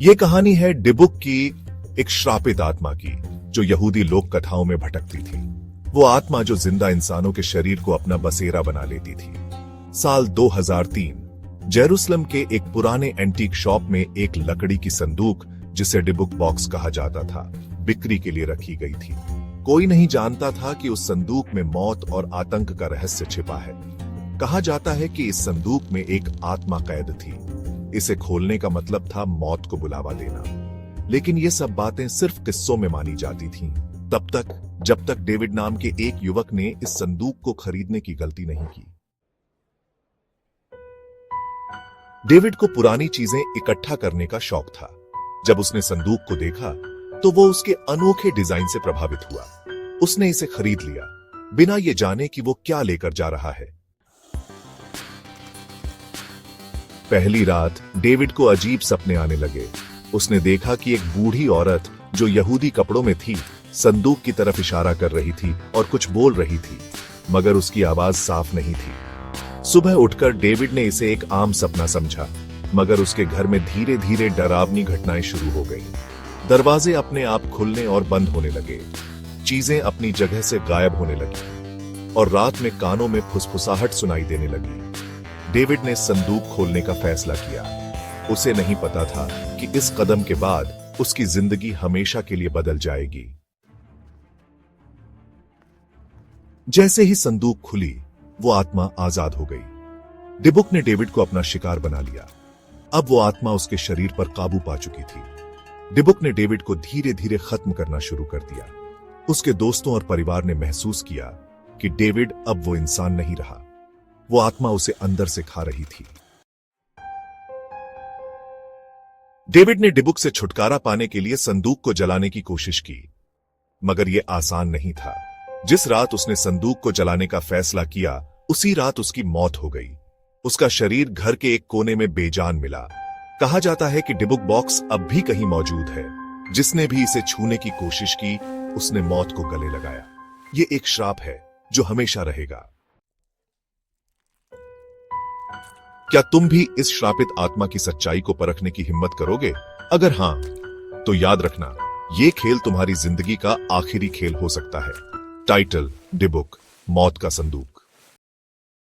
ये कहानी है डिबुक की, एक श्रापित आत्मा की, जो यहूदी लोक कथाओं में भटकती थी। वो आत्मा जो जिंदा इंसानों के शरीर को अपना बसेरा बना लेती थी। साल 2003 जेरूसलम के एक पुराने एंटीक शॉप में एक लकड़ी की संदूक, जिसे डिबुक बॉक्स कहा जाता था, बिक्री के लिए रखी गई थी। कोई नहीं जानता था कि उस संदूक में मौत और आतंक का रहस्य छिपा है। कहा जाता है कि इस संदूक में एक आत्मा कैद थी। इसे खोलने का मतलब था मौत को बुलावा देना। लेकिन ये सब बातें सिर्फ किस्सों में मानी जाती थीं, तब तक जब तक डेविड नाम के एक युवक ने इस संदूक को खरीदने की गलती नहीं की। डेविड को पुरानी चीजें इकट्ठा करने का शौक था। जब उसने संदूक को देखा तो वो उसके अनोखे डिजाइन से प्रभावित हुआ। उसने इसे खरीद लिया, बिना ये जाने कि वो क्या लेकर जा रहा है। पहली रात डेविड को अजीब सपने आने लगे। उसने देखा कि एक बूढ़ी औरत जो यहूदी कपड़ों में थी, संदूक की तरफ इशारा कर रही थी और कुछ बोल रही थी, मगर उसकी आवाज साफ नहीं थी। सुबह उठकर डेविड ने इसे एक आम सपना समझा, मगर उसके घर में धीरे धीरे डरावनी घटनाएं शुरू हो गईं। दरवाजे अपने आप खुलने और बंद होने लगे, चीजें अपनी जगह से गायब होने लगी और रात में कानों में फुसफुसाहट सुनाई देने लगी। डेविड ने संदूक खोलने का फैसला किया। उसे नहीं पता था कि इस कदम के बाद उसकी जिंदगी हमेशा के लिए बदल जाएगी। जैसे ही संदूक खुली, वो आत्मा आजाद हो गई। डिबुक ने डेविड को अपना शिकार बना लिया। अब वो आत्मा उसके शरीर पर काबू पा चुकी थी। डिबुक ने डेविड को धीरे धीरे खत्म करना शुरू कर दिया। उसके दोस्तों और परिवार ने महसूस किया कि डेविड अब वो इंसान नहीं रहा, वो आत्मा उसे अंदर से खा रही थी। डेविड ने डिबुक से छुटकारा पाने के लिए संदूक को जलाने की कोशिश की, मगर यह आसान नहीं था। जिस रात उसने संदूक को जलाने का फैसला किया, उसी रात उसकी मौत हो गई। उसका शरीर घर के एक कोने में बेजान मिला। कहा जाता है कि डिबुक बॉक्स अब भी कहीं मौजूद है। जिसने भी इसे छूने की कोशिश की, उसने मौत को गले लगाया। यह एक श्राप है जो हमेशा रहेगा। क्या तुम भी इस श्रापित आत्मा की सच्चाई को परखने की हिम्मत करोगे? अगर हां, तो याद रखना, यह खेल तुम्हारी जिंदगी का आखिरी खेल हो सकता है। टाइटल: डिबुक, मौत का संदूक।